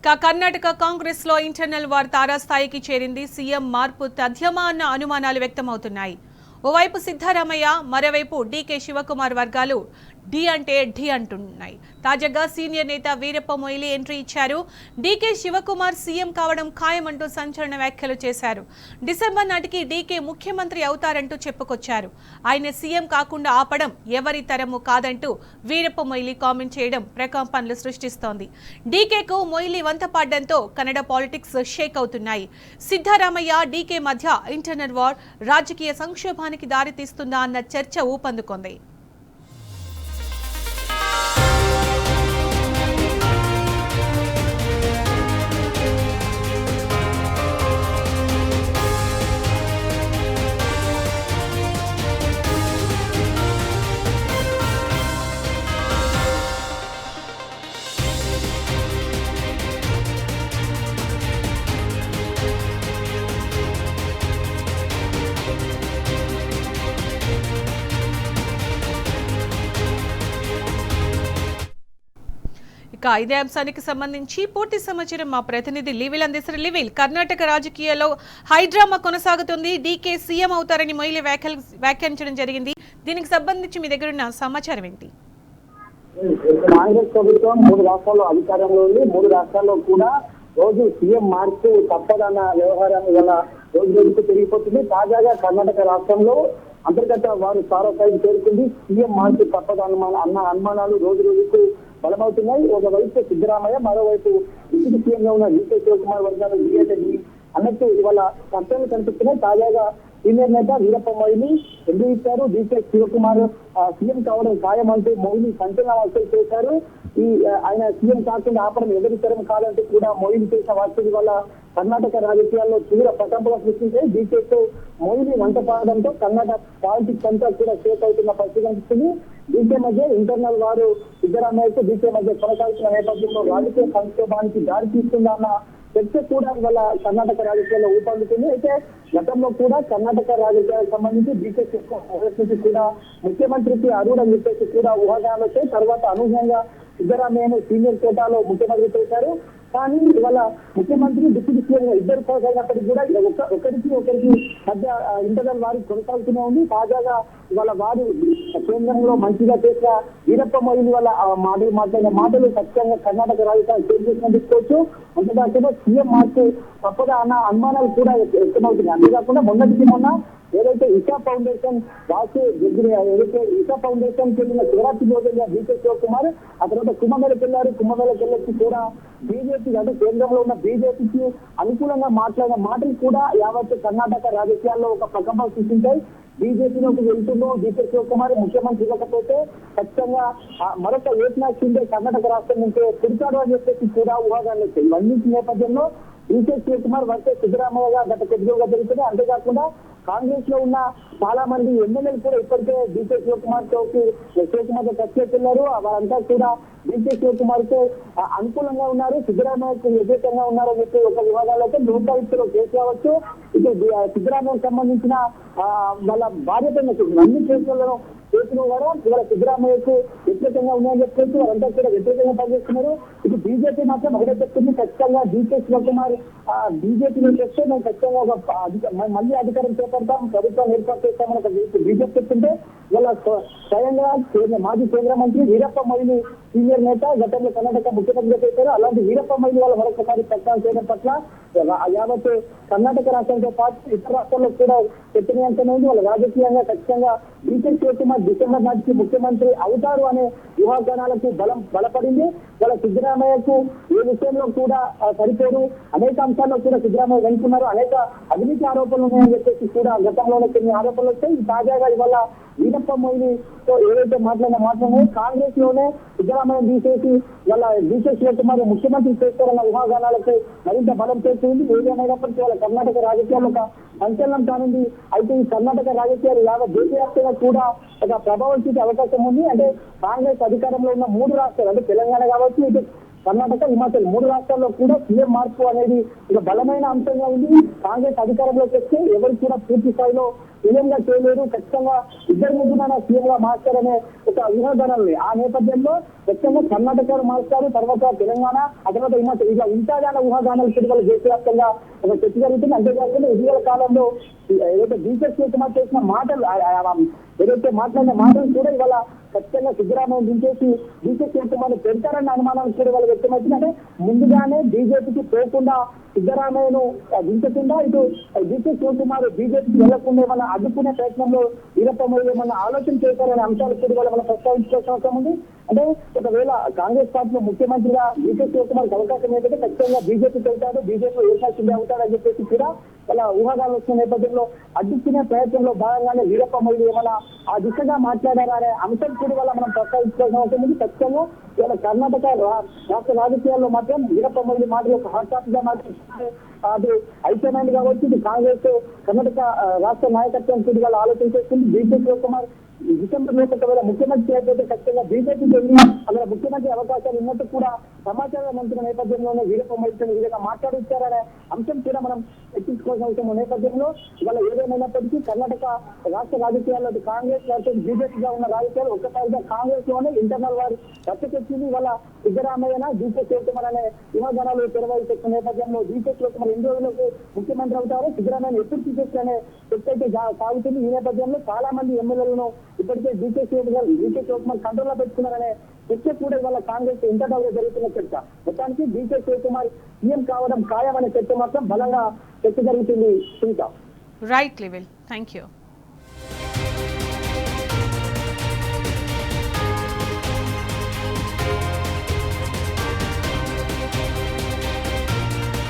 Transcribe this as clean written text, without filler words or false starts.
కర్ణాటక కాంగ్రెస్ లో internal war తారాస్థాయికి చేరింది. సీఎం మార్పు తథ్యమా అన్న అనుమానాలు వ్యక్తమవుతున్నాయి. ఓవైపు సిద్ధరామయ్య, మరోవైపు డీకే శివకుమార్ వర్గాలు డి అంటే ఢీ అంటున్నాయి. తాజాగా సీనియర్ నేత వీరప్ప మొయిలీ ఎంట్రీ ఇచ్చారు. డీకే శివకుమార్ సీఎం కావడం ఖాయమంటూ సంచలన వ్యాఖ్యలు చేశారు. డిసెంబర్ నాటికి డీకే ముఖ్యమంత్రి అవుతారంటూ చెప్పుకొచ్చారు. ఆయన సీఎం కాకుండా ఆపడం ఎవరి తరము కాదంటూ వీరప్ప మొయిలీ కామెంట్ చేయడం ప్రకంపనలు సృష్టిస్తోంది. డీకేకు మొయిలీ వంతపాడడంతో కన్నడ పాలిటిక్స్ షేక్ అవుతున్నాయి. సిద్ధరామయ్య, డీకే మధ్య ఇంటర్నల్ వార్ రాజకీయ సంక్షోభానికి దారితీస్తుందా అన్న చర్చ ఊపందుకుంది. ఇదే అంశానికి సంబంధించి పూర్తి సమాచారం మా ప్రతినిధి లివిల్ అందిస్తారు. లివిల్, కర్ణాటక రాజకీయాల్లో హైడ్రామా కొనసాగుతుంది. డీకే సీఎం అవుతారని మొయిలీ వ్యాఖ్యానించడం జరిగింది. దీనికి సంబంధించి మీ దగ్గర ఉన్న సమాచారం ఏంటి? కాంగ్రెస్ ప్రభుత్వం 3 రాష్ట్రాల్లో అధికారంలో ఉంది. 3 రాష్ట్రాల్లో కూడా రోజు సీఎం మార్పు తప్పదన్న వ్యవహారాన్ని వల్ల రోజు రోజుకు పెరిగిపోతుంది. తాజాగా కర్ణాటక రాష్ట్రంలో అంతర్గత వారు స్థాయికి చేరుకుంది. సీఎం మార్పు తప్పదన్న అనుమానాలు రోజు రోజుకు బలమవుతున్నాయి. ఒకవైపు సిద్ధరామయ్య, మరోవైపు డిప్యూటీ సీఎం గా ఉన్న డీకే శివకుమార్ వర్గాలు డి అన్నట్టు ఇవాళ చర్చలు కనిపిస్తున్నాయి. తాజాగా సీనియర్ నేత వీరప్ప మొయిలీ ఎంట్రీ ఇచ్చారు. డీకే శివకుమార్ సీఎం కావడం ఖాయమంటూ మొయిలీ సంచలన వ్యాఖ్యలు చేశారు. ఆయన సీఎం కాకుండా ఆపడం ఎవరితరం కాదంటూ కూడా మొయిలీ చేసిన వ్యాఖ్యల వల్ల కర్ణాటక రాజకీయాల్లో తీవ్ర ప్రకంపన సృష్టించాయి. డీకేతో మొయిలీ వంటపాడడంతో కర్ణాటక పాలిటిక్స్ అంతా కూడా షేక్ అవుతున్న పరిస్థితి కనిపిస్తుంది. డీకే మధ్య ఇంటర్నల్ వారు సిద్ధరామయ్యకు డీకే మధ్య కొనసాగుతున్న నేపథ్యంలో రాజకీయ సంక్షోభానికి దారి తీస్తుందన్న చర్చ కూడా ఇవాళ కర్ణాటక రాజకీయాల్లో ఊపందుతుంది. అయితే గతంలో కూడా కర్ణాటక రాజకీయాలకు సంబంధించి డీకే నుంచి కూడా ముఖ్యమంత్రికి అర్హుడని చెప్పేసి కూడా ఊహాగానాలు వచ్చాయి. తర్వాత అనూహ్యంగా సిద్ధరామయ్యను సీనియర్ కోటాలో ముఖ్యమంత్రి చేశారు. కానీ ఇవాళ ముఖ్యమంత్రి డిప్యూటీ సీఎం ఇద్దరు కొనసాగినప్పటికీ కూడా ఒకరికి మధ్య ఇంటర్నల్ వారి కొనసాగుతూనే ఉంది. తాజాగా ఇవాళ వారు కేంద్రంలో మంచిగా చేసిన వీరప్ప మొయిలీ వల్ల మాట్లాడిన మాటలు ఖచ్చితంగా కర్ణాటక రాజకీయాలు చేంజ్ చేసిన తీసుకోవచ్చు. అంతేకాకుండా సీఎం మార్పు తప్పదా అన్న అనుమానాలు కూడా వ్యక్తమవుతున్నాయి. అంతేకాకుండా మొన్న ఏదైతే ఇషా ఫౌండేషన్ ఏదైతే ఇషా ఫౌండేషన్ చెందిన శివరాత్రి రోజుగా డీకే శివకుమార్ ఆ తర్వాత కుంభమేళకి వెళ్ళొచ్చి కూడా బీజేపీ అంటే కేంద్రంలో ఉన్న బీజేపీకి అనుకూలంగా మాట్లాడిన మాటలు కూడా యావత్ కర్ణాటక రాజకీయాల్లో ఒక ప్రకంపన సృష్టించాయి. బీజేపీలోకి వెళ్తుందో డీకే శివకుమార్ ముఖ్యమంత్రి ఇవ్వకపోతే ఖచ్చితంగా మరొక ఏకనాథ్ షిండే కర్ణాటక రాష్ట్రం నుంచే తిరుగుతాడు అని చెప్పేసి కూడా ఊహాగానాలు వచ్చాయి. ఇవన్నీ నేపథ్యంలో డీకే శివకుమార్ వర్సెస్ సిద్ధరామయ్య గత కొద్దిగా జరుగుతుంది. అంతేకాకుండా కాంగ్రెస్ లో ఉన్న చాలా మంది ఎమ్మెల్యేలు కూడా ఇప్పటికే డీకే శివకుమార్ తో టచ్ చేస్తున్నారు. వారంతా కూడా డీకే శివకుమార్ కు అనుకూలంగా ఉన్నారు, సిద్ధరామయ్యకు వ్యతిరేకంగా ఉన్నారని చెప్పి ఒక వివాదాలు అయితే లోకాయుక్తలో కేసు కావచ్చు. ఇటు సిద్ధరామయ్యకు సంబంధించిన వాళ్ళ బాధ్యత అన్ని కేసులలో కూడా ఇవాళ సిద్ధరామయ్యకు వ్యతిరేకంగా ఉన్నాయని చెప్పేసి వారంతా కూడా వ్యతిరేకంగా పనిచేస్తున్నారు. ఇటు బీజేపీ మాత్రం ఒకటే చెప్తుంది, ఖచ్చితంగా డీకే శివకుమార్ బీజేపీలో చేస్తే మేము ఖచ్చితంగా మళ్ళీ అధికారం చేపడతాం, ప్రభుత్వం ఏర్పాటు చేస్తామని ఒక బీజేపీ చెప్తుంటే వాళ్ళ స్వయంగా మాజీ కేంద్ర మంత్రి వీరప్ప మొయిలీ సీనియర్ నేత గతంలో కర్ణాటక ముఖ్యమంత్రిగా చేశారు. అలాంటి వీరప్ప మొయిలీ వాళ్ళు మరొకసారి ప్రచారం చేయడం పట్ల యావత్ కర్ణాటక రాష్ట్రంతో పాటు ఇతర రాష్ట్రాల్లో కూడా చర్చనీయాంశం ఉంది. వాళ్ళ రాజకీయంగా ఖచ్చితంగా డీకే శివకుమార్ డిసెంబర్ నాటికి ముఖ్యమంత్రి అవుతారు అనే ఊహాగానాలకు బలపడింది. వాళ్ళ సిద్ధరామయ్యకు ఏ విషయంలో కూడా సరిపోరు, అనేక అంశాల్లో కూడా సిద్ధరామయ్య వెనుకున్నారు, అనేక అవినీతి ఆరోపణలు ఉన్నాయని చెప్పేసి కూడా గతంలోనే కొన్ని ఆరోపణలు వచ్చాయి. తాజాగా ఇవాళ వీరప్ప మొయిలీతో ఏదైతే మాట్లాడినాయో కాంగ్రెస్ లోనే సిద్ధరామయ్య తీసేసి వాళ్ళ డీకే శివకుమార్ ముఖ్యమంత్రి చేస్తారన్న ఊహాగానాలకు మరింత బలం చేస్తుంది. ఏదేమైనప్పటికీ వాళ్ళ కర్ణాటక రాజకీయాలు ఒక సంచలనం కానుంది. అయితే ఈ కర్ణాటక రాజకీయాలు యావత్ దేశవ్యాప్తంగా కూడా ఒక ప్రభావం చూసే అవకాశం ఉంది. అంటే కాంగ్రెస్ అధికారంలో ఉన్న 3 రాష్ట్రాలు అంటే తెలంగాణ కావచ్చు, ఇటు కర్ణాటక, హిమాచల్ 3 రాష్ట్రాల్లో కూడా సీఎం మార్పు అనేది ఒక బలమైన అంశంగా ఉంది. కాంగ్రెస్ అధికారంలోకి వస్తే ఎవరు కూడా పూర్తి స్థాయిలో సీఎం గా చేయలేరు, ఖచ్చితంగా ఇద్దరు ముగ్గురు సీఎం గా మారుస్తారనే ఒక ఊహాగానాలు. ఆ నేపథ్యంలో ఖచ్చితంగా కర్ణాటక మారుస్తారు, తర్వాత తెలంగాణ, ఆ తర్వాత ఇలా ఉంటాదన్న ఊహాగానాలు వాళ్ళు దేశవ్యాప్తంగా ఒక చర్చ జరుగుతుంది. అంతేకాకుండా ఇటీవల కాలంలో ఏదైతే బీజేపీ శివకుమార్ చేసిన మాటలు, ఏదైతే మాట్లాడిన మాటలు కూడా ఇవాళ ఖచ్చితంగా సిద్ధరామయ్య దించేసి బీజేపీ శివకుమార్ పెడతారన్న అనుమానాలు కూడా వాళ్ళు వ్యక్తమవుతుంది. అంటే ముందుగానే బీజేపీకి పోకుండా సిద్ధరామయ్యను దించకుండా ఇటు బీజేపీ శివకుమార్ బీజేపీకి వెళ్లకుండా ఏమన్నా అడ్డుకునే ప్రయత్నంలో వీరప్ప మొయిలీ ఏమన్నా ఆలోచన చేశారనే అంశాలు కూడా ఇవాళ మనం ప్రస్తావించుకోవాల్సిన అవసరం ఉంది. అంటే ఒకవేళ కాంగ్రెస్ పార్టీలో ముఖ్యమంత్రిగా బీజేపీ శివకుమార్కి అవకాశం ఏంటంటే ఖచ్చితంగా బీజేపీకి వెళ్తాడు, బీజేపీ ఏకాశంగా అవుతాడని చెప్పేసి కూడా వాళ్ళ ఊహాగాలు వచ్చిన నేపథ్యంలో అడ్డుకునే ప్రయత్నంలో భాగంగానే వీరప్ప మొయిలీ ఏమైనా ఆ దిశగా మాట్లాడారా అనే అంశం కూడా వల్ల మనం ప్రస్తావించుకోవాల్సిన అవసరం ఉంది. ఖచ్చితంగా ఇవాళ కర్ణాటక రాష్ట్ర రాజకీయాల్లో మాత్రం వీరప్ప మొయిలీ మాటలు ఒక హాట్ టాపిక్ గా మాత్రం అది అయిపోయింది కాబట్టి ఇది కాంగ్రెస్ కర్ణాటక రాష్ట్ర నాయకత్వం కూడా వాళ్ళు ఆలోచన చేస్తుంది. బీజేపీ శివకుమార్ డిసెంబర్ లో ఒకవేళ ముఖ్యమంత్రి అయిపోతే ఖచ్చితంగా బీజేపీకి వెళ్ళి అక్కడ ముఖ్యమంత్రి అవకాశాలు ఉన్నట్టు కూడా సమాచారం అందుతున్న నేపథ్యంలోనే వీరప్ప మొయిలీ ఈ విధంగా మాట్లాడిచ్చారనే అంశం కూడా మనం ఎక్కించుకోవాల్సిన అవసరం నేపథ్యంలో ఇవాళ ఏదేమైనప్పటికీ కర్ణాటక రాష్ట్ర రాజకీయాల్లో కాంగ్రెస్ వర్సెస్ బీజేపీగా ఉన్న రాజకీయాలు ఒక్కసారిగా కాంగ్రెస్ లోనే ఇంటర్నల్ వారు రచ్చకెచ్చింది. ఇవాళ సిద్ధరామయ్య బీజేపీ శివకుమార్ అనే విమర్శనాలు తెరవైపెట్టిన నేపథ్యంలో బీజేపీ శివకుమార్ ఎన్ని రోజులకు ముఖ్యమంత్రి అవుతారో, సిద్ధరామయ్య ఎప్పుడు తీసేస్తారనే చర్చ సాగుతుంది. ఈ నేపథ్యంలో చాలా మంది ఎమ్మెల్యేలను ఇప్పటికే బీజేపీ శివకుమార్ కంట్రోల్లో పెట్టుకున్నారనే చర్చ కూడా ఇవాళ కాంగ్రెస్ ఇంటర్నల్ గా జరుగుతున్న చర్చ. మొత్తానికి బీజేపీ శివకుమార్ సీఎం కావడం ఖాయమనే చర్చ మాత్రం బలంగా చర్చ జరుగుతుంది. Right level. Thank you.